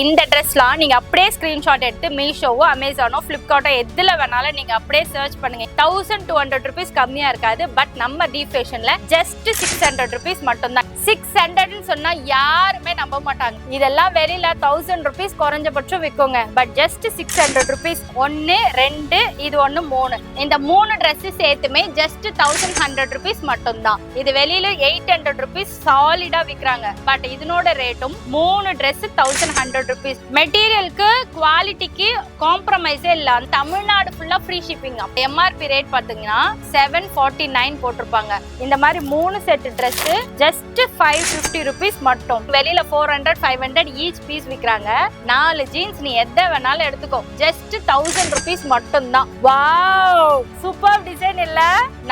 இந்த ட்ரெஸ்லாம் நீங்க அப்படியே ஸ்கிரீன்ஷாட் எடுத்து மீஷோவோ அமேசானோ பிளிப்கார்ட்டோ எதுல வேணாலும் நீங்க அப்படியே சர்ச் பண்ணுங்க. 1200 rupees கம்மியா இருக்காது. பட் நம்ம தி ஃபேஷன்ல ஜஸ்ட் 600 rupees மட்டும் தான். 600 சொன்னா யாருமே நம்ப மாட்டாங்க. இதெல்லாம் வெளியில 1000 rupees குறைஞ்சபட்சம் விற்குங்க. But just 600 rupees. 1 2 இது 1 3 இந்த 3 Dress சேர்த்துமே ஜஸ்ட் 1100 rupees மட்டும் தான். இது வெளியில 800 rupees சாலிடா விற்கிறாங்க. பட் இதனோட ரேட்டும் 3 Dress 1100 rupees. மெட்டீரியலுக்கு குவாலிட்டிக்கு காம்ப்ரமைஸே இல்ல. தமிழ்நாடு ஃபுல்லா ஃப்ரீ ஷிப்பிங். எம்ஆர்பி ரேட் பாத்தீங்கன்னா 749 போட்டிருப்பாங்க. இந்த மாதிரி 3 செட் Dress ஜஸ்ட் 550 rupees மட்டும். வெளியில 400 500 ஈச் பீஸ் விற்கிறாங்க. 4 ஜீன்ஸ் நீ எதை வேணாலும் எடுத்துக்கோ. ஜஸ்ட் 1000 rupees மட்டும் தான். வாவ், சூப்பர் டிசைன் இல்ல?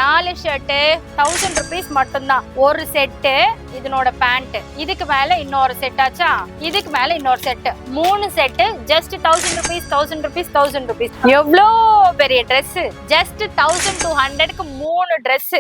4 ஷர்ட் 1000 rupees மட்டும் தான். ஒரு செட் இதனோட பேண்ட், இதுக்கு மேல இன்னொரு செட் ஆச்சா, இதுக்கு மேல இன்னொரு set, 3 set just 1000 rupees 1000 rupees 1000 rupees. எவ்வளோ பெரிய Dress. ஜஸ்ட் 1200க்கு 3 Dress.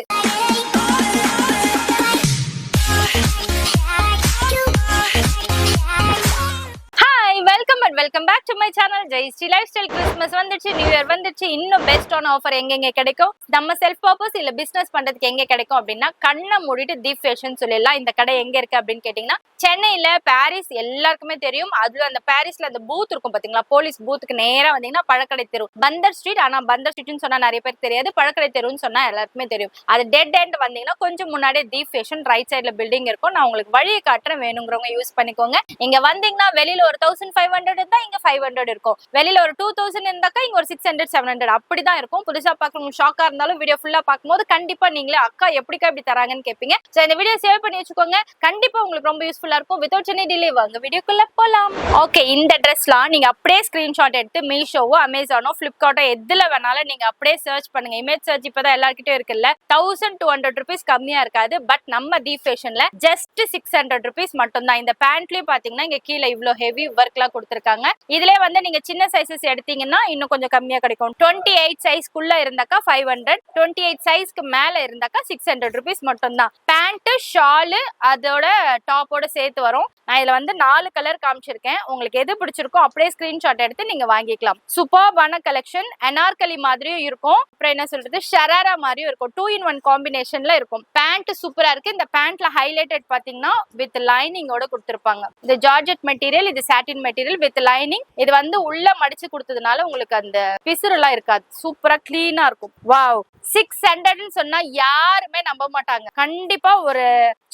Welcome back to my channel Jayashree lifestyle. Christmas வந்துச்சு, நியூ இயர் வந்துச்சு. இன்னும் பெஸ்டான ஆஃபர் எங்கெங்க கிடைக்கும், நம்ம செல்ஃப் பர்பஸ் இல்ல பிசினஸ் பண்றதுக்கு எங்க கிடைக்கும் அப்படின்னா கண்ணை மூடிட்டு தி ஃபேஷன் சொல்லலாம். இந்த கடை எங்க இருக்கு அப்படின்னு கேட்டீங்கன்னா சென்னையில பாரிஸ் எல்லாருக்குமே தெரியும். அது அந்த பாரிஸ்ல அந்த பூத் இருக்கும் பாத்தீங்களா, போலீஸ் பூத்துக்கு நேரா வந்தீங்கன்னா பழக்கடை தெரு, பந்தர் ஸ்ட்ரீட். ஆனா பந்தர் ஸ்ட்ரீட்னு சொன்னா நிறைய பேர் தெரியாது, பழக்கடை தெருன்னு சொன்னா எல்லாருக்குமே தெரியும். அது டெட் எண்ட் வந்தீங்கன்னா கொஞ்சம் முன்னாடியே தி ஃபேஷன் ரைட் சைட்ல பில்டிங் இருக்கும். நான் உங்களுக்கு வழியை காட்டுறேன், வேணுங்கிறவங்க யூஸ் பண்ணிக்கோங்க. இங்க வந்தீங்கன்னா வெளியில ஒரு 1500 இருந்தா இங்க 500 இருக்கும். வெளியில ஒரு 2000 இருந்தாக்கா இங்க ஒரு 600 700 அப்படிதான் இருக்கும். புதுசா பாக்கணும் ஷாக்கா இருந்தாலும் வீடியோ ஃபுல்லா பாக்கும்போது கண்டிப்பா நீங்களே அக்கா எப்படிக்கா இப்படி தராங்கன்னு கேட்பீங்க. சோ இந்த வீடியோ சேவ் பண்ணி வச்சுக்கோங்க, கண்டிப்பா உங்களுக்கு ரொம்ப யூஸ்ஃபுல்லா இருக்கும். வித்அவுட் எனி டிலே வாங்க வீடியோக்குள்ள போலாம். ஓகே, இந்த ட்ரெஸ்லாம் நீங்க அப்படியே ஸ்கிரீன்ஷாட் எடுத்து மீஷோவோ அமேசானோ பிளிப்கார்ட்டோ எதுல வேணாலும் நீங்க அப்படியே சர்ச் பண்ணுங்க. இமேஜ் சர்ச் இப்பதான் எல்லார்கிட்டயும் இருக்குல்ல. 1200 rupees கம்மியா இருக்காது. பட் நம்ம தி ஃபேஷன்ல ஜஸ்ட் 600 rupees மட்டும் தான். இந்த பேண்ட்லயும் பாத்தீங்கன்னா இங்க கீழே இவ்வளவு ஹெவி ஒர்க் எல்லாம் கொடுத்திருக்காங்க. இதுல வந்து நீங்க சின்ன சைசஸ் எடுத்தீங்கன்னா இன்னும் கொஞ்சம் கம்மியா கிடைக்கும். 28 சைஸ்க்குள்ள இருந்தாக்கா 500, 28 சைஸ்க்கு மேல இருந்தாக்கா 600 rupees மட்டும் தான். பேண்ட் ஷாலு அதோட டாப்போட சேர்த்து வரும். நான் இதுல வந்து 4 கலர் காமிச்சிருக்கேன். உங்களுக்கு எது பிடிச்சிருக்கோ அப்படியே ஸ்கிரீன்ஷாட் எடுத்து நீங்க வாங்கிக்கலாம். சூப்பர்பான கலெக்ஷன். அனார்கலி மாதிரியும் இருக்கும், அப்புறம் என்ன சொல்றது ஷராரா மாதிரியும் இருக்கும். 2 in 1 காம்பினேஷன்ல இருக்கும். பேண்ட் சூப்பரா இருக்கு. இந்த பேண்ட்ல ஹைலைட்டட் பாத்தீங்கன்னா வித் லைனிங்கோட கொடுத்திருப்பாங்க. இது ஜார்ஜெட் மெட்டீரியல், இது சாட்டின் மெட்டீரியல் வித் லைனிங். இது வந்து உள்ள மடிச்சு கொடுத்ததுனால உங்களுக்கு அந்த பிசுறு எல்லாம் இருக்காது. சூப்பரா கிளீனா இருக்கும். வாவ், 600 சொன்னா யாருமே நம்ப மாட்டாங்க. கண்டிப்பா ஒரு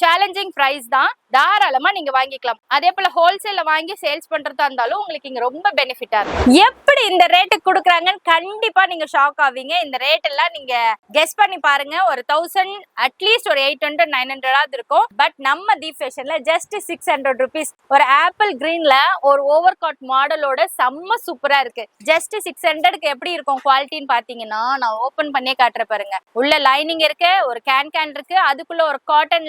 சேலஞ்சிங் பிரைஸ் தான். தாராளமா நீங்க வாங்கிக்கலாம். அதே போல ஹோல்சேல்ல வாங்கி சேல்ஸ் பண்றதா இருந்தாலும் உங்களுக்கு இங்க ரொம்ப பெனிஃபிட்டா இருக்கும். எப்படி இந்த ரேட்டுக்கு கொடுக்குறாங்கன்னு கண்டிப்பா நீங்க ஷாக் ஆவீங்க. இந்த ரேட் எல்லாம் நீங்க கெஸ் பண்ணி பாருங்க. ஒரு 1000 அட்லீஸ்ட் ஒரு 800 900 இருக்கும். பட் நம்ம தி ஃபேஷன்ல ஜஸ்ட் 600 rupees. ஒரு ஆப்பிள் கிரீன்ல ஒரு ஓவர் காட் மாடலோட செம்ம சூப்பரா இருக்கு. ஜஸ்ட் 600க்கு எப்படி இருக்கும் குவாலிட்டின்னு பாத்தீங்கன்னா நான் ஓபன் பண்ணியே காட்டுறேன் பாருங்க. உள்ள லைனிங் இருக்கு, ஒரு கேன் இருக்கு, அதுக்குள்ள ஒரு காட்டன்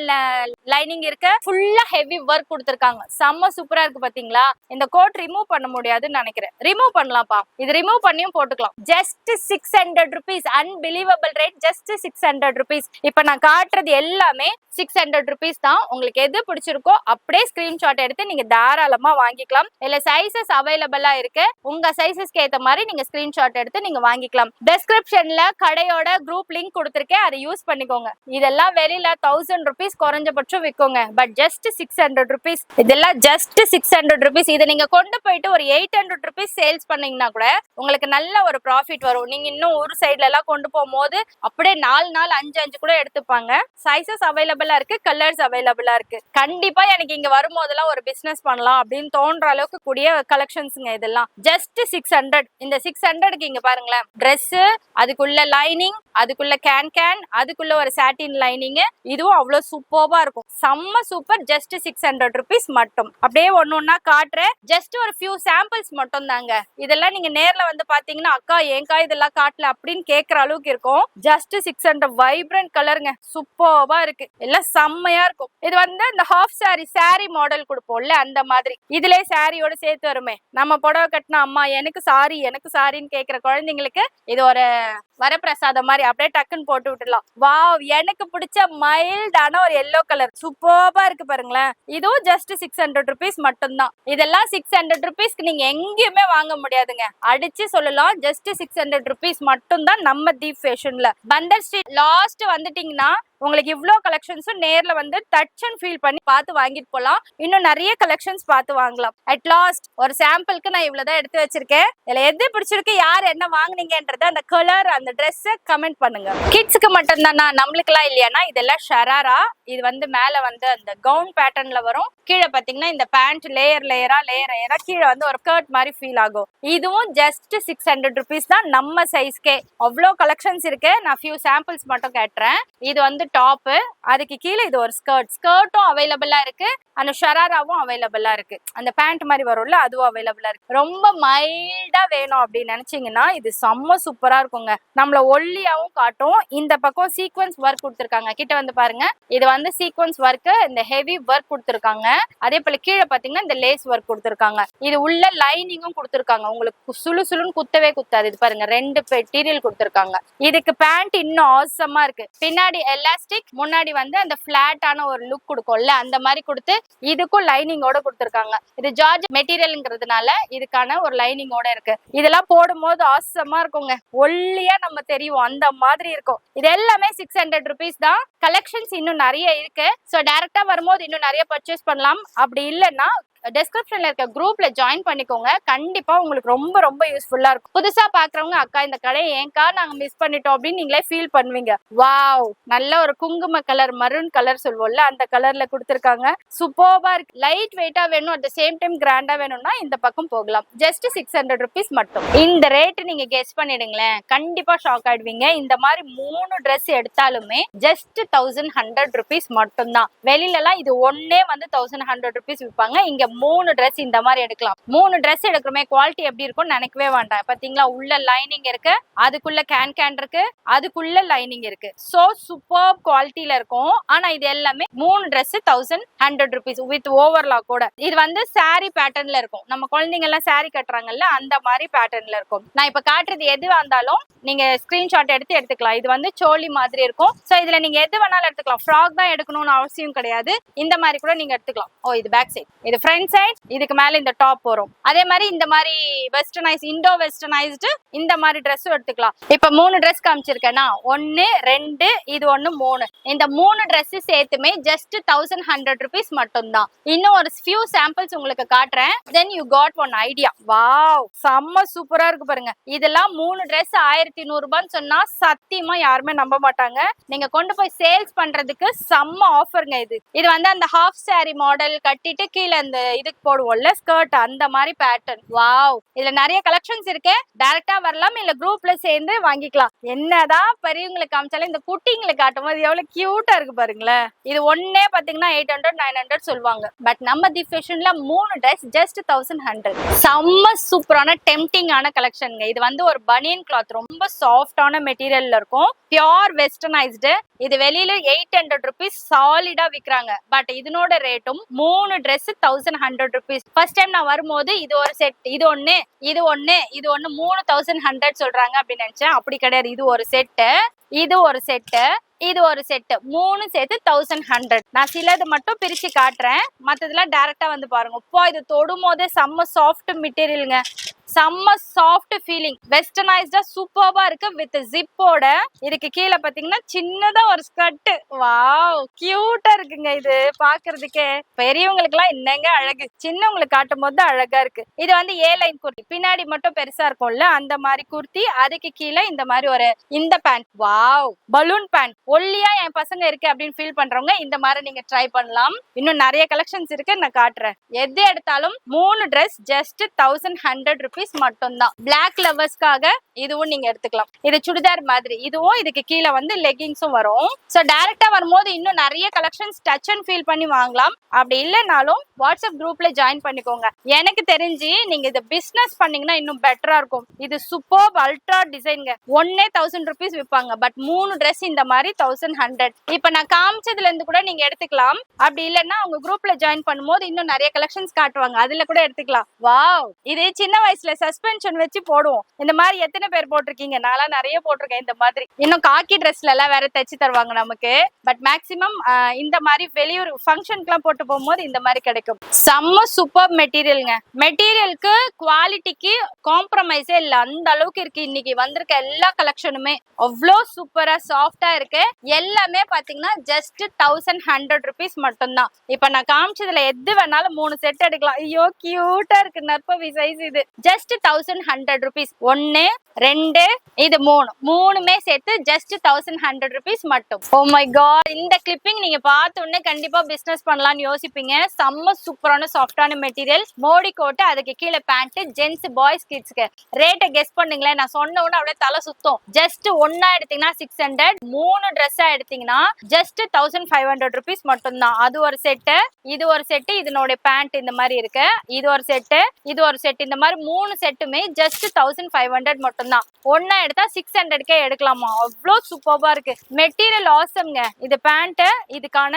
லைனிங் இருக்கு. ஃபுல்லா ஹெவி ஒர்க் கொடுத்திருக்காங்க. செம்ம சூப்பரா இருக்கு பாத்தீங்களா. இந்த கோட் ரிமூவ் பண்ண முடியாதுன்னு நினைக்கிறேன். ரிமூவ் பண்ணலாம்ப்பா, இது ரிமூவ் பண்ணியும் போட்டுக்கலாம். Just 600 rupees. Unbelievable rate. Just 600 rupees. இப்ப நான் காட்டுறது எல்லாமே 600 rupees தான். உங்களுக்கு எது பிடிச்சிருக்கோ அப்படியே ஸ்கிரீன்ஷாட் எடுத்து நீங்க தாராளமா வாங்கிக்கலாம். இல்ல சைசஸ் அவைலபிளா இருக்கு, உங்க சைசஸ்க்கு ஏத்த மாதிரி நீங்க ஸ்கிரீன்ஷாட் எடுத்து நீங்க வாங்கிக்கலாம். டிஸ்கிரிப்ஷன்ல கடையோட குரூப் லிங்க் கொடுத்திருக்கேன், அதை யூஸ் பண்ணிக்கோங்க. இதெல்லாம் வெளியில 1000 rupees குறைஞ்சபட்சம் விற்குங்க. But just 600 rupees. இதெல்லாம் ஜஸ்ட் 600 rupees. இதை நீங்க கொண்டு போயிட்டு ஒரு 800 rupees சேல்ஸ் பண்ணீங்கன்னா கூட உங்களுக்கு நல்ல ஒரு ப்ராஃபிட் வரும். நீங்க இன்னும் ஒரு சைட்ல எல்லாம் கொண்டு போகும்போது அப்படியே 4 5 கூட எடுத்துப்பாங்க. சைசஸ் அவைலபிளா இருக்கு, கலர்ஸ் அவைலபிளா இருக்கு. கண்டிப்பா எனக்கு இங்க வரும்போதெல்லாம் ஒரு பிசினஸ் பண்ணலாம் அப்படின்னு தோன்ற அளவுக்கு கூடிய கலெக்ஷன்ஸ்ங்க இதெல்லாம். ஜஸ்ட் 600. இந்த 600க்கு இங்க பாருங்களேன், Dress, அதுக்குள்ள லைனிங், அதுக்குள்ள கேன், அதுக்குள்ள ஒரு சாட்டின் லைனிங். இதுவும் அவ்வளவு சூப்பர்பா இருக்கும். செம்ம சூப்பர். ஜஸ்ட் 600 rupees மட்டும். அப்படியே ஒன்னொன்னா காட்டுறேன். ஜஸ்ட் ஒரு ஃபியூ சாம்பிள்ஸ் மட்டும் தாங்க. இதெல்லாம் நீங்க நேர்ல வந்து பாத்தீங்கன்னா அக்கா ஏங்கா இதெல்லாம் காட்டல அப்படின்னு கேக்குற அளவுக்கு இருக்கும். ஜஸ்ட் 600. வைப்ரண்ட் கலருங்க, சூப்பர்பா இருக்கு. எல்லாம் செம்மையா இருக்கும். இது வந்து இந்த ஹாஃப் சாரி மாடல் கொடுப்போம்ல அந்த மாதிரி. இதுல சாரியோட சேர்த்து வர வருமே, நம்ம புடவை கட்டின அம்மா எனக்கு சாரின்னு கேக்குற குழந்தைங்களுக்கு இது ஒரு வரப்பிரசாதம் மாதிரி அப்படியே டக்குன்னு போட்டு விட்டுலாம். வாவ், எனக்கு பிடிச்ச மைல்டான ஒரு எல்லோ கலர் சூப்பர்பா இருக்கு பாருங்களேன். இதுவும் ஜஸ்ட் 600 rupees மட்டும்தான். இதெல்லாம் 600 rupeesக்கு நீங்க எங்கேயுமே வாங்க முடியாதுங்க. அடிச்சு சொல்லலாம், ஜஸ்ட் 600 rupees மட்டும்தான் நம்ம தீப் ஃபேஷன்ல. பந்தர் ஸ்ட்ரீட் லாஸ்ட் வந்துட்டீங்கன்னா உங்களுக்கு இவ்ளோ கலெக்ஷன்ஸும் நேர்ல வந்து டச் அண்ட் ஃபீல் பண்ணி பார்த்து வாங்கிட்டு போலாம். இன்னும் நிறைய கலெக்ஷன்ஸ் பார்த்து வாங்கலாம். அட் லாஸ்ட் ஒரு சாம்பிளுக்கு நான் இவ்வளவுதான் எடுத்து வச்சிருக்கேன். இதுல எது பிடிச்சிருக்கு, யார் என்ன வாங்குனீங்கன்றத அந்த கலர் அந்த ட்ரெஸ் கமெண்ட் பண்ணுங்க. கிட்ஸுக்கு மட்டும் தானா, நம்மளுக்கு எல்லாம் இல்லையானா? இதெல்லாம் ஷராரா. இது வந்து மேல வந்து அந்த கவுன் பேட்டர்ன்ல வரும். கீழே பாத்தீங்கன்னா இந்த பேண்ட் லேயரா கீழே வந்து ஒரு ஸ்கர்ட் மாதிரி ஃபீல் ஆகும். இதுவும் ஜஸ்ட் 600 rupees தான் நம்ம சைஸ்க்கே. அவ்வளோ கலெக்ஷன்ஸ் இருக்கு. நான் ஃபியூ சாம்பிள்ஸ் மட்டும் கேட்டுறேன். இது வந்து டாப்பு, அதுக்கு கீழே இது ஒரு ஸ்கர்ட்டும் அவைலபிளா இருக்கு. அந்த ஷராராவும் அவைலபிளா இருக்கு. அந்த பேண்ட் மாதிரி வரும்ல, அதுவும் அவைலபிளா இருக்கு. ரொம்ப மைல்டா வேணும் அப்படின்னு நினைச்சீங்கன்னா இது செம்ம சூப்பரா இருக்குங்க. நம்மள ஒல்லியாவும் காட்டும். இந்த பக்கம் சீக்வன்ஸ் ஒர்க் கொடுத்துருக்காங்க. கிட்ட வந்து பாருங்க, இது வந்து சீக்வன்ஸ் ஒர்க், இந்த ஹெவி ஒர்க் கொடுத்துருக்காங்க. அதே போல கீழே பாத்தீங்கன்னா இந்த லேஸ் ஒர்க் கொடுத்துருக்காங்க. இது உள்ள லைனிங்கும் கொடுத்துருக்காங்க. உங்களுக்கு சுளுன்னு குத்தவே குத்தாது. இது பாருங்க, 2 மெட்டீரியல் கொடுத்துருக்காங்க. இதுக்கு பேண்ட் இன்னும் ஆசமா இருக்கு. பின்னாடி எலாஸ்டிக், முன்னாடி வந்து அந்த பிளாட்டான ஒரு லுக் கொடுக்கும்ல, அந்த மாதிரி கொடுத்து இதுக்கும் லைனிங்கோட கொடுத்துருக்காங்க. இது ஜார்ஜ் மெட்டீரியல்ங்கிறதுனால இதுக்கான ஒரு லைனிங்கோட இருக்கு. இதெல்லாம் போடும் போது ஆசமா இருக்குங்க. ஒல்லியா நம்ம தெரியும், அந்த மாதிரி இருக்கும். இது எல்லாமே 600 rupees தான். கலெக்ஷன்ஸ் இன்னும் நிறைய இருக்கு. ஸோ டைரக்டா வரும்போது இன்னும் நிறைய பர்ச்சேஸ் பண்ணலாம். அப்படி இல்லைன்னா டிஸ்கிரிப்ஷன்ல இருக்க குரூப்ல ஜாயின் பண்ணிக்கோங்க. கண்டிப்பா உங்களுக்கு ரொம்ப ரொம்ப யூஸ்ஃபுல்லா இருக்கும். புதுசா பாக்குறவங்க அக்கா இந்த கடையை ஏன்கா நாங்க மிஸ் பண்ணிட்டோம் அப்படின்னு நீங்களே ஃபீல் பண்ணுவீங்க. வாவ், நல்ல ஒரு குங்கும கலர், மரூன் கலர் சொல்வோம்ல, அந்த கலர்ல கொடுத்துருக்காங்க. சூப்பர்பா இருக்கு. லைட் வெயிட்டா வேணும், அட் த சேம் டைம் கிராண்டா வேணும்னா இந்த பக்கம் போகலாம். ஜஸ்ட் 600 rupees மட்டும். இந்த ரேட் நீங்க கெஸ் பண்ணிடுங்களேன், கண்டிப்பா ஷாக் ஆயிடுவீங்க. இந்த மாதிரி 3 ட்ரெஸ் எடுத்தாலுமே ஜஸ்ட் 1100 rupees மட்டும் தான். வெளியில எல்லாம் இது ஒன்னே வந்து 1100 rupees விற்பாங்க. இங்க 3 ட்ரெஸ் இந்த மாதிரி எடுக்கலாம். 3 ட்ரெஸ் எடுக்கிறோமே, குவாலிட்டி எப்படி இருக்கும்னு நினைக்கவே வேண்டாம். பாத்தீங்களா, உள்ள லைனிங் இருக்கு, அதுக்குள்ள கேன் இருக்கு, அதுக்குள்ள லைனிங் இருக்கு. சோ சூப்பர் குவாலிட்டியில இருக்கும். ஆனா இது எல்லாமே 3 ட்ரெஸ் 1100 rupees வித் ஓவர்லாக் கூட. இது வந்து சாரி பேட்டர்ன்ல இருக்கும். நம்ம குழந்தைங்க எல்லாம் சாரி கட்டுறாங்கல்ல, அந்த மாதிரி பேட்டர்ன்ல இருக்கும். நான் இப்ப காட்டுறது எது வந்தாலும் நீங்க ஸ்கிரீன்ஷாட் எடுத்துக்கலாம். இது வந்து சோலி மாதிரி இருக்கும். சோ இதுல நீங்க எது வேணாலும் எடுத்துக்கலாம். ஃப்ராக் தான் எடுக்கணும்னு அவசியம் கிடையாது. இந்த மாதிரி கூட நீங்க எடுத்துக்கலாம். ஓ, இது பேக் சைட், இது ஃப்ரண்ட் சைட், இதுக்கு மேல இந்த டாப் வரும். அதே மாதிரி இந்த மாதிரி வெஸ்டர்னைஸ், இண்டோ வெஸ்டர்னைஸ்டு இந்த மாதிரி ட்ரெஸ்ஸும் எடுத்துக்கலாம். இப்ப 3 ட்ரெஸ் காமிச்சிருக்கேன்னா, 1 2 இது 1 3. இந்த 3 ட்ரெஸ் சேர்த்துமே ஜஸ்ட் 1100 rupees மட்டும் தான். இன்னும் ஒரு ஃபியூ சாம்பிள்ஸ் உங்களுக்கு காட்டுறேன். Then you got one idea. Wow, செம்ம சூப்பரா இருக்கு பாருங்க. இதெல்லாம் 3 ட்ரெஸ் 1100 ரூபான்னு சொன்னா சத்தியமா யாருமே நம்ப மாட்டாங்க. நீங்க கொண்டு போய் சேல்ஸ் பண்றதுக்கு செம்ம ஆஃபருங்க இது. இது வந்து அந்த ஹாஃப் சாரி மாடல் கட்டிட்டு கீழே அந்த இதுக்கு போடுவோம்ல ஸ்கர்ட், அந்த மாதிரி பேட்டர்ன். வாவ், இதுல நிறைய கலெக்ஷன்ஸ் இருக்கு. டைரக்டா வரலாம், இல்ல குரூப்ல சேர்ந்து வாங்கிக்கலாம். என்னதான் பெரியவங்களுக்கு காமிச்சாலும் இந்த குட்டிங்களுக்கு காட்டும் போது எவ்வளவு கியூட்டா இருக்கு பாருங்களேன். இது ஒன்னே பாத்தீங்கன்னா 800 900 சொல்லுவாங்க. பட் நம்ம தி ஃபேஷன்ல 3 ட்ரெஸ் ஜஸ்ட் 1100. செம்ம சூப்பரான டெம்டிங்கான கலெக்ஷன்ங்க. இது வந்து ஒரு பனியன் கிளாத், ரொம்ப சாஃப்டான மெட்டீரியல்ல இருக்கும். Pure westernised. இது வெளியில 800 rupees சாலிடா விக்கிறாங்க. பட் இதனோட ரேட்டும் 3 ட்ரெஸ் 1100 rupees. ஃபர்ஸ்ட் டைம் நான் வரும்போது இது ஒரு செட், இது ஒண்ணு 3100 சொல்றாங்க அப்படின்னு நினைச்சேன். அப்படி கிடையாது. இது ஒரு செட்டு, இது ஒரு செட்டு, இது ஒரு செட்டு, 3 சேர்த்து 1100. நான் சிலது மட்டும் பிரிச்சு காட்டுறேன். மத்ததெல்லாம் டைரக்டா வந்து பாருங்க. இப்போ இது தொடும் போதே செம்ம சாஃப்ட் மெட்டீரியலுங்க. செம்ம சாஃப்ட் ஃபீலிங், வெஸ்டர்னைஸ்டா சூப்பர்பா இருக்கு வித் ஜிப்போட. இதுக்கு கீழே பாத்தீங்கன்னா சின்னதா ஒரு ஸ்கர்ட். வாவ், கியூட்டா இருக்குங்க. இது பாக்குறதுக்கே பெரியவங்களுக்கு எல்லாம் என்னங்க அழகு, சின்னவங்களுக்கு காட்டும் போது அழகா இருக்கு. இது வந்து ஏ லைன் குர்த்தி, பின்னாடி மட்டும் பெருசா இருக்கும்ல அந்த மாதிரி குர்த்தி. அதுக்கு கீழே இந்த மாதிரி ஒரு இந்த பேண்ட். Wow, balloon pant. ஒல்லியா என் பசங்க இருக்கு அப்படின்னு ஃபீல் பண்றவங்க இந்த மாதிரி நீங்க ட்ரை பண்ணலாம். இன்னும் நிறைய கலெக்ஷன்ஸ் இருக்கு, நான் காட்டுறேன். எது எடுத்தாலும் 3 ட்ரெஸ் ஜஸ்ட் 1100 rupees ருபீஸ் மட்டும் தான். பிளாக் லவர்ஸ்க்காக இதுவும் நீங்க எடுத்துக்கலாம். இது சுடிதார் மாதிரி, இதுவும் இதுக்கு கீழே வந்து லெகிங்ஸும் வரும். சோ டைரக்டா வரும்போது இன்னும் நிறைய கலெக்ஷன்ஸ் டச் அண்ட் ஃபீல் பண்ணி வாங்கலாம். அப்படி இல்லைனாலும் வாட்ஸ்அப் குரூப்ல ஜாயின் பண்ணிக்கோங்க. எனக்கு தெரிஞ்சு நீங்க இதை பிசினஸ் பண்ணீங்கன்னா இன்னும் பெட்டரா இருக்கும். இது சூப்பர் அல்ட்ரா டிசைன்ங்க. ஒன்னே 1000 ருபீஸ் விற்பாங்க. பட் 3 ட்ரெஸ் இந்த மாதிரி 1100. இப்ப நான் காமிச்சதுல இருந்து கூட நீங்க எடுத்துக்கலாம். அப்படி இல்லைன்னா உங்க குரூப்ல ஜாயின் பண்ணும்போது இன்னும் நிறைய கலெக்ஷன்ஸ் காட்டுவாங்க, அதுல கூட எடுத்துக்கலாம். வாவ், இது சின்ன வயசுல சஸ்பென்ஷன் வச்சு போடுவோம். இந்த மாதிரி எத்தனை பேர் போட்டிருக்கீங்க? நான்லாம் நிறைய போட்டிருக்கேன். இந்த மாதிரி இன்னும் காக்கி ட்ரெஸ்ல எல்லாம் வேற தச்சு தருவாங்க நமக்கு. பட் மேக்சிமம் இந்த மாதிரி வெளியூர் ஃபங்க்ஷனுக்கு எல்லாம் போட்டு போகும்போது இந்த மாதிரி கிடைக்கும். செம்ம சூப்பர் மெட்டீரியல்ங்க. மெட்டீரியலுக்கு குவாலிட்டிக்கு காம்ப்ரமைஸே இல்ல, அந்த அளவுக்கு இருக்கு. இன்னைக்கு வந்திருக்க எல்லா கலெக்ஷனுமே அவ்வளோ சூப்பரா சாஃப்டா இருக்கு. எல்லாமே பாத்தீங்கன்னா ஜஸ்ட் 1100 ருபீஸ் மட்டும் தான். இப்ப நான் காமிச்சதுல எது வேணாலும் 3 செட் எடுக்கலாம். ஐயோ கியூட்டா இருக்கு, நற்பவி சைஸ். இது ஜஸ்ட் 1100 ருபீஸ். 1 2 இது 3 மூணுமே சேர்த்து ஜஸ்ட் 1100 ருபீஸ் மட்டும். ஓ மை காட், இந்த கிளிப்பிங் நீங்க பார்த்த உடனே கண்டிப்பா பிசினஸ் பண்ணலாம்னு யோசிப்பீங்க. செம்ம சூப்பரான சாஃப்டான மெட்டீரியல். மோடி கோட்டு, அதுக்கு கீழே பேண்ட். ஜென்ஸ் பாய்ஸ் கிட்ஸ்க்கு ரேட்டை கெஸ் பண்ணுங்களேன். நான் சொன்ன உடனே அப்படியே தலை சுத்தம். ஜஸ்ட் ஒன்னா எடுத்தீங்கன்னா 600, 3 ட்ரெஸ்ஸா எடுத்தீங்கன்னா ஜஸ்ட் 1500 ருபீஸ் மட்டும் தான். அது ஒரு செட்டு, இது ஒரு செட்டு, இதனோட பேண்ட் இந்த மாதிரி இருக்கு. இது ஒரு செட்டு, இது ஒரு செட், இந்த மாதிரி 3 செட்டுமே ஜஸ்ட் 1500 மட்டும் தான். ஒன்னா எடுத்தா 600க்கே எடுக்கலாமா? அவ்வளோ சூப்பர்பா இருக்கு. மெட்டீரியல் ஆசம்ங்க. இது பேண்ட், இதுக்கான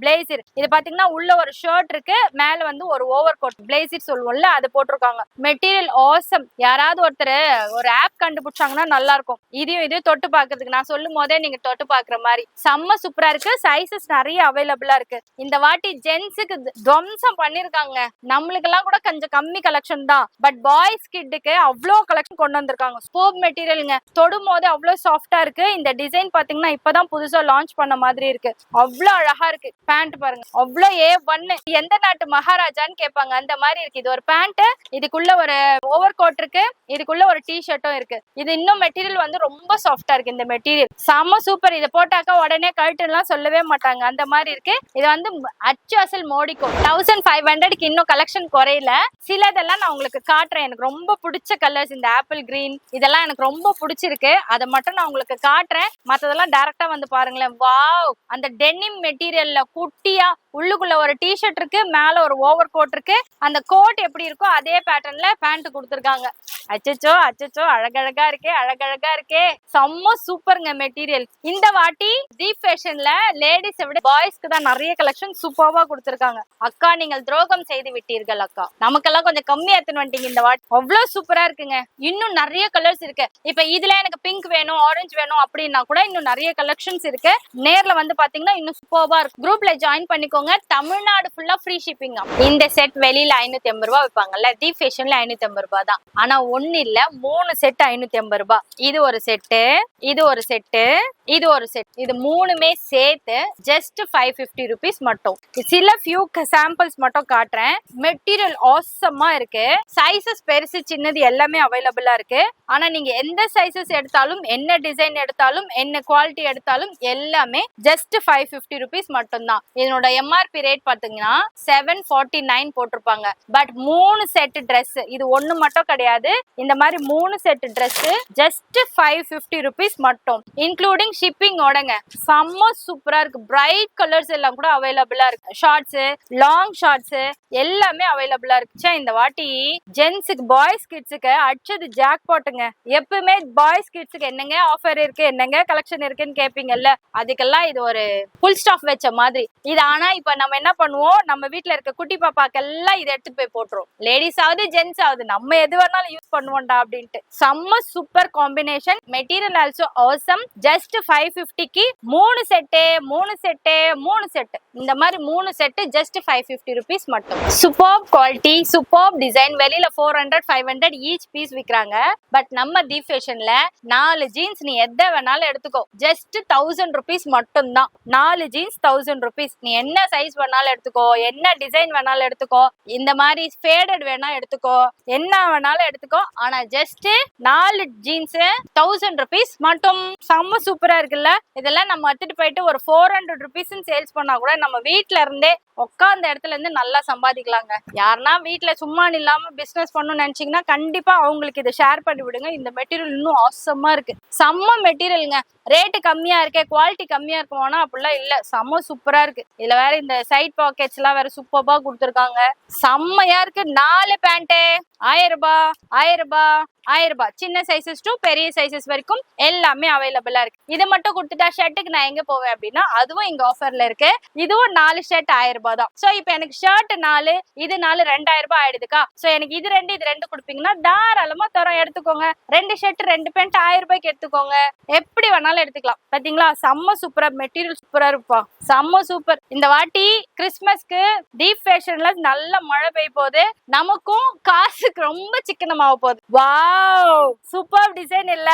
பிளேசர். இது பாத்தீங்கன்னா உள்ள ஒரு ஷர்ட் இருக்கு, மேல வந்து ஒரு ஓவர் கோட் பிளேசர் சொல்லுவோம்ல, அது போட்டிருக்காங்க. Material awesome. யாராவது ஒருத்தர் ஒரு ஆப் கண்டுபிடிச்சாங்கன்னா நல்லா இருக்கும். இதையும் இது தொட்டு பாக்குறதுக்கு நான் சொல்லும் போதே நீங்க தொட்டு பாக்குற மாதிரி செம்ம சூப்பரா இருக்கு. சைசஸ் நிறைய அவைலபிளா இருக்கு. இந்த வாட்டி ஜென்ஸுக்கு துவம்சம் பண்ணிருக்காங்க. நம்மளுக்கு எல்லாம் கூட கொஞ்சம் கம்மி கலெக்ஷன் தான், பட் பாய்ஸ் கிட்டுக்கு அவ்வளோ கலெக்ஷன் கொண்டு வந்திருக்காங்க. ஸ்போப் மெட்டீரியலுங்க. தொடும் போது அவ்வளோ சாஃப்டா இருக்கு. இந்த டிசைன் பாத்தீங்கன்னா இப்பதான் புதுசா லான்ச் பண்ண மாதிரி இருக்கு. அவ்வளோ அழகா இருக்கு. பேண்ட் பாருங்க, அவ்வளோ A1. எந்த நாட்டு மகாராஜான்னு கேட்பாங்க, அந்த மாதிரி இருக்கு. இது ஒரு பேண்ட், இதுக்குள்ள ஒரு ஓவர் கோட் இருக்கு, இதுக்குள்ள ஒரு டி ஷர்ட்டும் இருக்கு. இது இன்னும் மெட்டீரியல் வந்து ரொம்ப சாஃப்டா இருக்கு. இந்த மெட்டீரியல் செம்ம சூப்பர். இதை போட்டாக்கா உடனே கழட்டுலாம் சொல்லவே மாட்டாங்க, அந்த மாதிரி இருக்கு. இது வந்து அச்சு அசல் மோடிக்கோ. 1500க்கு இன்னும் கலெக்ஷன் குறையல. சிலதெல்லாம் நான் உங்களுக்கு காட்டுறேன். எனக்கு ரொம்ப பிடிச்ச கலர்ஸ் இந்த ஆப்பிள் கிரீன், இதெல்லாம் எனக்கு ரொம்ப பிடிச்சிருக்கு. அதை மட்டும் நான் உங்களுக்கு காட்டுறேன். மத்ததெல்லாம் டைரக்டா வந்து பாருங்களேன். வாவ், அந்த டெனிம் மெட்டீரியல்ல குட்டியா உள்ளுக்குள்ள ஒரு டி ஷர்ட் இருக்கு, மேல ஒரு ஓவர் கோட் இருக்கு. அந்த கோட் எப்படி இருக்கோ அதே பேட்டர்ன்ல பேண்ட் கொடுத்துருக்காங்க. அச்சச்சோ அச்சச்சோ, அழகழகா இருக்கே, அழகழகா இருக்கே. செம்ம சூப்பருங்க மெட்டீரியல். இந்த வாட்டி தீப் ஃபேஷன்ல லேடிஸை விட பாய்ஸ்க்கு தான் நிறைய கலெக்ஷன் சூப்பர்வா கொடுத்துருக்காங்க. அக்கா, நீங்கள் துரோகம் செய்து விட்டீர்கள் அக்கா. நமக்கெல்லாம் கொஞ்சம் கம்மியா எடுத்துன்னு வந்துட்டீங்க இந்த வாட்டி. அவ்வளவு சூப்பரா இருக்குங்க. இன்னும் நிறைய கலர்ஸ் இருக்கு. இப்ப இதுல எனக்கு பிங்க் வேணும், ஆரஞ்சு வேணும் அப்படின்னா கூட இன்னும் நிறைய கலெக்ஷன்ஸ் இருக்கு. நேர்ல வந்து பாத்தீங்கன்னா இன்னும் சூப்பர்வா இருக்கு. குரூப்ல ஜாயின் பண்ணிக்கோங்க. தமிழ்நாடு ஃபுல்லா ஃப்ரீ ஷிப்பிங். இந்த செட் வெளியில 550 ரூபாய் விற்பாங்கல்ல, தீப் ஃபேஷன்ல 550 ரூபாய் தான். ஆனா ஒண்ணு இல்ல, 3 செட் 550 ரூபாய். இது ஒரு செட்டு, இது ஒரு செட்டு, இது ஒரு செட். இது மூணுமே சேர்த்து ஜஸ்ட் 550 ருபீஸ் மட்டும். சில ஃபியூ சாம்பிள்ஸ் மட்டும் காட்டுறேன். மெட்டீரியல் ஆசமா இருக்கு. சைசஸ் பெருசு சின்னது எல்லாமே அவைலபிளா இருக்கு. ஆனா நீங்க எந்த சைசஸ் எடுத்தாலும், என்ன டிசைன் எடுத்தாலும், என்ன குவாலிட்டி எடுத்தாலும் எல்லாமே ஜஸ்ட் 550 ருபீஸ் மட்டும் தான். இதனோட எம்ஆர்பி ரேட் பாத்தீங்கன்னா 749 போட்டிருப்பாங்க. பட் 3 செட் ட்ரெஸ், இது ஒண்ணு மட்டும் கிடையாது. இந்த மாதிரி 3 செட் ட்ரெஸ் ஜஸ்ட் 550 ருபீஸ் மட்டும், இன்க்ளூடிங் ஷிப்பிங் ஓடங்க. செம்ம சூப்பரா இருக்கு. பிரைட் கலர்ஸ் எல்லாம் கூட அவைலபிளா இருக்கு. ஷார்ட்ஸ், லாங் ஷார்ட்ஸ் எல்லாமே அவைலபிளா இருக்கு. இந்த வாட்டி ஜென்ஸுக்கு பாய்ஸ் கிட்ஸுக்கு அடிச்சது ஜாக் பாட்டுங்க. எப்பவுமே பாய்ஸ் கிட்ஸுக்கு என்னங்க ஆஃபர் இருக்கு, என்னங்க கலெக்ஷன் இருக்குன்னு கேட்பீங்கல்ல, அதுக்கெல்லாம் இது ஒரு ஃபுல் ஸ்டாப் வச்ச மாதிரி. இது ஆனா இப்ப நம்ம என்ன பண்ணுவோம், நம்ம வீட்டுல இருக்க குட்டி பாப்பாக்கெல்லாம் இதை எடுத்து போய் போட்டுரும். லேடிஸ் ஆகுது ஜென்ஸ் ஆகுது, நம்ம எது வேணாலும் யூஸ் பண்ணுவோம்டா அப்படின்ட்டு. செம்ம super combination. Material also awesome. Just 550க்கு 3 செட்டு, 3 செட்டு, 3 செட்டு, இந்த மாதிரி 3 செட்டு ஜஸ்ட் 550 ருபீஸ் மட்டும். Super quality, super design. வெளியில 400 500 ஈச் பீஸ் விற்கிறாங்க. பட் நம்ம தீப் ஃபேஷன்ல 4 ஜீன்ஸ் நீ எதை வேணாலும் எடுத்துக்கோ, ஜஸ்ட் 1000 ருபீஸ் மட்டும் தான். 4 ஜீன்ஸ் 1000 ருபீஸ். நீ என்ன சைஸ் வேணாலும் எடுத்துக்கோ, என்ன டிசைன் வேணாலும் எடுத்துக்கோ, இந்த மாதிரி ஃபேடட் வேணா எடுத்துக்கோ, என்ன வேணாலும் எடுத்துக்கோ. ஆனா ஜஸ்ட் 4 ஜீன்ஸ் 1000 rupees மட்டும். செம்ம சூப்பரா இருக்குல்ல. இதெல்லாம் நம்ம எடுத்துட்டு போயிட்டு ஒரு 400 rupees சேல்ஸ் பண்ணா கூட நம்ம வீட்ல இருந்தே உட்கார்ந்த இடத்துல இருந்து நல்லா சம்பாதிக்கலாங்க. யாருன்னா வீட்ல சும்மா இல்லாம பிசினஸ் பண்ணணும்னு நினைச்சீங்கன்னா கண்டிப்பா அவங்களுக்கு இதை ஷேர் பண்ணி விடுங்க. இந்த மெட்டீரியல் இன்னும் ஆசமா இருக்கு. செம்ம மெட்டீரியலுங்க. ரேட்டு கம்மியா இருக்கே, குவாலிட்டி கம்மியா இருக்குமானா அப்படிலாம் இல்ல. செம்ம சூப்பரா இருக்கு. இதுல வேற இந்த சைட் பாக்கெட்ஸ் எல்லாம் வேற சூப்பரா கொடுத்துருக்காங்க. செம்மையா இருக்கு. 4 பேண்ட் 1000 ரூபாய் 1000 ரூபாய் 1000 ரூபாய். சின்ன சைசஸ் டு பெரிய சைசஸ் வரைக்கும் எல்லாமே அவைலபிளா இருக்கு. இதை மட்டும் கொடுத்துட்டா ஷர்ட்டுக்கு நான் எங்க போவேன் அப்படின்னா அதுவும் இங்க ஆஃபர்ல இருக்கு. இதுவும் 4 ஷர்ட் 1000 ரூபாய் தான். சோ இப்போ எனக்கு ஷர்ட் 4 இது 4 2000 ரூபாய் ஆயிடுதுக்கா. சோ எனக்கு இது 2 இது 2 கொடுப்பீங்கன்னா தாராளமா தரம் எடுத்துக்கோங்க. 2 ஷர்ட் 2 பேண்ட் 1000 ரூபாய்க்கு எடுத்துக்கோங்க. எப்படி வேணாலும் எடுத்துக்கலாம். பாத்தீங்களா செம்ம சூப்பரா மெட்டீரியல் சூப்பரா இருப்பா. செம்ம சூப்பர். இந்த வாட்டி கிறிஸ்மஸ்க்கு டீப் ஃபேஷன்ல நல்ல மழை பெய்ய போகுது. நமக்கும் காசுக்கு ரொம்ப சிக்கனமாக போகுது. வாவ் சூப்பர் டிசைன் இல்ல.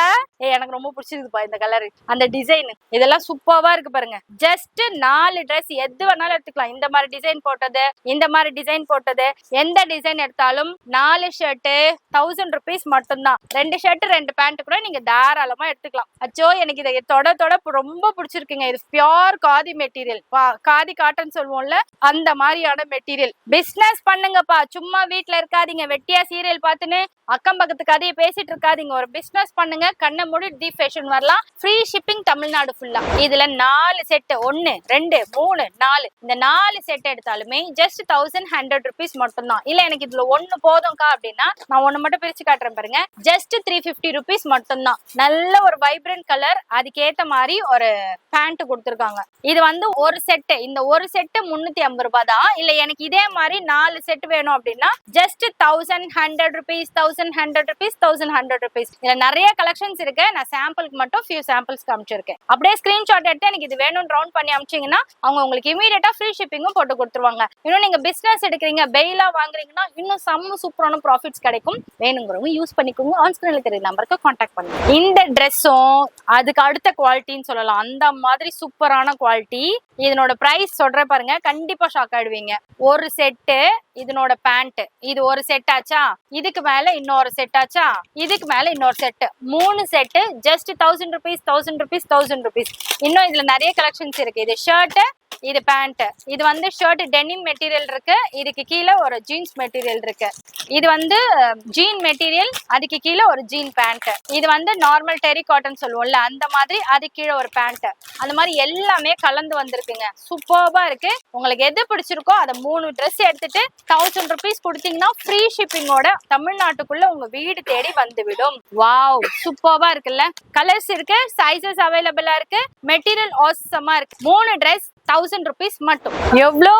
எனக்கு ரொம்ப பிடிச்சிருக்குப்பா இந்த கலர். அந்த டிசைன் இதெல்லாம் சூப்பரா இருக்கு பாருங்க. ஜஸ்ட் 4 ட்ரெஸ் எது வேணாலும் எடுத்துக்கலாம். இந்த மாதிரி டிசைன் போட்டது, இந்த மாதிரி டிசைன் போட்டது, எந்த டிசைன் எடுத்தாலும் 4 ஷர்ட் 1000 rupees மட்டும்தான். 2 ஷர்ட் 2 பேண்ட் கூட நீங்க தாராளமா எடுத்துக்கலாம். அச்சோ எனக்கு இதை தொட தொட ரொம்ப பிடிச்சிருக்குங்க. இது pure khadi material. Khadi cotton சொல்லுவோம்ல அந்த மாதிரியான மெட்டீரியல். பிசினஸ் பண்ணுங்கப்பா. சும்மா வீட்டுல இருக்காதீங்க வெட்டியா சீரியல் பார்த்துன்னு அக்கம் பக்கத்து கதையை பேசிட்டு இருக்காதீங்க. ஒரு பிசினஸ் பண்ணுங்க. கண்ணை மூடி தி ஃபேஷன் வரலாம். ஃப்ரீ ஷிப்பிங் தமிழ்நாடு ஃபுல்லா. இதுல 4 செட் 1 2 3 4 இந்த 4 செட் எடுத்தாலுமே ஜஸ்ட் 1100 rupees மட்டும்தான். இல்ல எனக்கு இதுல 1 போதும்க்கா அப்படின்னா நான் 1 மட்டும் பிரிச்சு காட்டுறேன் பாருங்க. ஜஸ்ட் 350 rupees மட்டும்தான். நல்ல ஒரு வைப்ரண்ட் கலர், அதுக்கேத்த மாதிரி ஒரு பேண்ட் கொடுத்துருக்காங்க. இது வந்து ஒரு செட். இந்த ஒரு செட் 350 ரூபாய் தான். இல்ல எனக்கு இதே மாதிரி 4 செட் வேணும் அப்படின்னா ஜஸ்ட் 1100 rupees 1100 rupees 1100 rupees. இதுல நிறைய கலெக்ஷன்ஸ் இருக்கு. நான் சாம்பிளுக்கு மட்டும் ஃபியூ சாம்பிள்ஸ் காமிச்சிருக்கேன். அப்படியே ஸ்கிரீன்ஷாட் எடுத்து எனக்கு இது வேணும்னு ரவுண்ட் பண்ணி அமிச்சிங்கன்னா அவங்க உங்களுக்கு இமீடியட்டா ஃப்ரீ ஷிப்பிங்கும் போட்டு கொடுத்துருவாங்க. இன்னும் நீங்க பிசினஸ் எடுக்கிறீங்க பெயிலா வாங்குறீங்கன்னா இன்னும் செம்ம சூப்பரான ப்ராஃபிட்ஸ் கிடைக்கும். வேணுங்கிறவங்க யூஸ் பண்ணிக்கோங்க. ஆன் ஸ்கிரீன்ல தெரிய நம்பருக்கு கான்டாக்ட் பண்ணுங்க. இந்த ட்ரெஸ்ஸும் அதுக்கு அடுத்த குவாலிட்டின்னு சொல்லலாம். அந்த மாதிரி சூப்பரான குவாலிட்டி. இதனோட பிரைஸ் சொல்ற பாருங்க. கண்டிப்பா ஷாக் ஆயிடுவீங்க. ஒரு செட்டு இதனோட பேண்ட் இது ஒரு செட் ஆச்சா, இதுக்கு மேல இன்னொரு செட் ஆச்சா, இதுக்கு மேல இன்னொரு set, 3 set just 1000 rupees 1000 rupees 1000 rupees. இன்னும் இதுல நிறைய கலெக்ஷன்ஸ் இருக்கு. இது ஷர்ட், இது பேண்ட். இது வந்து ஷர்ட் டெனிம் மெட்டீரியல் இருக்கு. இதுக்கு கீழே ஒரு ஜீன்ஸ் மெட்டீரியல் இருக்கு. இது வந்து ஜீன் மெட்டீரியல், அதுக்கு கீழே ஒரு ஜீன் பேண்ட். இது வந்து நார்மல் டெரி காட்டன் சொல்லுவோம்ல அந்த மாதிரி, அது கீழே ஒரு பேண்ட். அந்த மாதிரி எல்லாமே கலந்து வந்திருக்குங்க. சூப்பர்பா இருக்கு. உங்களுக்கு எது பிடிச்சிருக்கோ அதை 3 ட்ரெஸ் எடுத்துட்டு 1000 rupees கொடுத்தீங்கன்னா ஃப்ரீ ஷிப்பிங்கோட தமிழ்நாட்டுக்குள்ள உங்க வீடு தேடி வந்துவிடும். வாவ் சூப்பர்பா இருக்குல்ல. கலர்ஸ் இருக்கு, சைசஸ் அவைலபிளா இருக்கு, மெட்டீரியல் ஆசமா இருக்கு. 3 ட்ரெஸ் 1000 rupees மட்டும். எவ்வளோ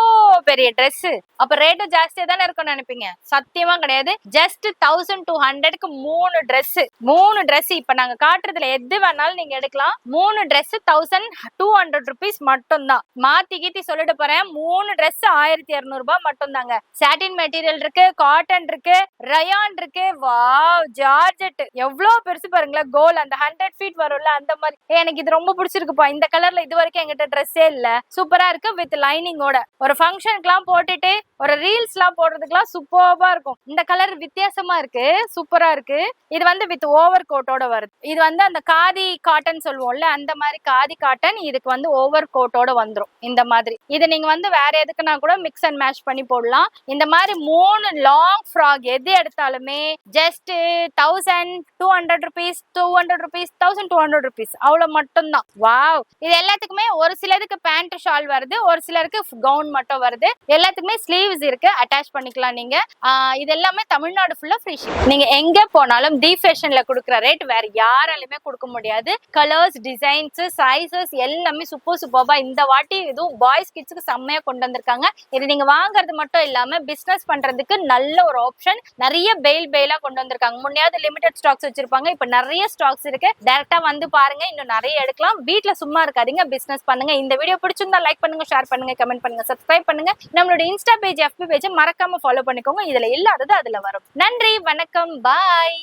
பெரிய ட்ரெஸ். அப்ப ரேட்டு ஜாஸ்தியா தானே இருக்கும்னு நினைப்பீங்க. சத்தியமா கிடையாது. ஜஸ்ட் 1200க்கு 3 ட்ரெஸ். 3 ட்ரெஸ் இப்ப நாங்க காட்டுறதுல எது வேணாலும் நீங்க எடுக்கலாம். 3 ட்ரெஸ் 1200 rupees மட்டும் தான். மாத்தி கீத்தி சொல்லிட்டு போறேன். 3 ட்ரெஸ் 1200 ரூபாய் மட்டும் தாங்க. சாட்டின் மெட்டீரியல் இருக்கு, காட்டன் இருக்கு, ரயான் இருக்கு. வாவ் ஜார்ஜெட் எவ்வளவு பெருசு பாருங்களேன். கோல் அந்த 100 feet வரும்ல அந்த மாதிரி. எனக்கு இது ரொம்ப பிடிச்சிருக்குப்பா. இந்த கலர்ல இது வரைக்கும் எங்கிட்ட ட்ரெஸ்ஸே இல்ல. சூப்பரா இருக்கு. வித் லைனிங்கோட ஒரு ஃபங்க்ஷனுக்குலாம் போட்டுட்டு ஒரு ரீல்ஸ் எல்லாம் போடுறதுக்குலாம் சூப்பர்பா இருக்கும். இந்த கலர் வித்தியாசமா இருக்கு, சூப்பரா இருக்கு. இது வந்து வித் ஓவர் கோட்டோட வருது. இது வந்து அந்த காதி காட்டன் சொல்லுவோம்ல அந்த மாதிரி காதி காட்டன். இதுக்கு வந்து ஓவர் கோட்டோட வந்துரும் இந்த மாதிரி. இது நீங்க வந்து வேற எதுக்குன்னா கூட மிக்ஸ் அண்ட் மேட்ச் பண்ணி போடலாம். இந்த மாதிரி 3 லாங் ஃப்ராக் எது எடுத்தாலுமே ஜஸ்ட் 1200 rupees 200 rupees 1200 rupees அவ்வளவு மட்டும் தான். வாவ். இது எல்லாத்துக்குமே ஒரு சிலருக்கு பேண்ட் ஷால் வருது, ஒரு சிலருக்கு கவுன் மட்டும் வருது. எல்லாத்துக்குமே ஸ்லீவ்ஸ் இருக்கு, அட்டாச் பண்ணிக்கலாம் நீங்க. இது எல்லாமே தமிழ்நாடு ஃபுல்லா ஃப்ரீ ஷிப். நீங்க எங்க போனாலும் தி ஃபேஷன்ல கொடுக்குற ரேட் வேற யாராலுமே கொடுக்க முடியாது. கலர்ஸ், டிசைன்ஸ், சைசஸ் எல்லாமே சூப்பர்பா. இந்த வாட்டி இதுவும் பாய்ஸ் கிட்ஸ்க்கு செம்மையா கொண்டு வந்திருக்காங்க. இது நீங்க வாங்குறது மட்டும் இல்லாம பிசினஸ் பண்றதுக்கு நல்ல ஒரு ஆப்ஷன். நிறைய பெயிலா கொண்டு வந்திருக்காங்க. முன்னாடி லிமிடெட் ஸ்டாக்ஸ் வச்சிருப்பாங்க, இப்ப நிறைய ஸ்டாக்ஸ் இருக்கு. டைரக்டா வந்து பாருங்க. இன்னும் நிறைய எடுக்கலாம். வீட்டுல சும்மா இருக்காதீங்க, பிசினஸ் பண்ணுங்க. இந்த வீடியோ பிடிச்சிருந்தா லைக் பண்ணுங்க, ஷேர் பண்ணுங்க, கமெண்ட் பண்ணுங்க, சப்ஸ்கிரைப் பண்ணுங்க. நம்மளோட இன்ஸ்டா பேஜ், FB பேஜ் மறக்காம ஃபாலோ பண்ணிக்கோங்க. இதுல இல்லாதது அதுல வரும். நன்றி, வணக்கம், பாய்.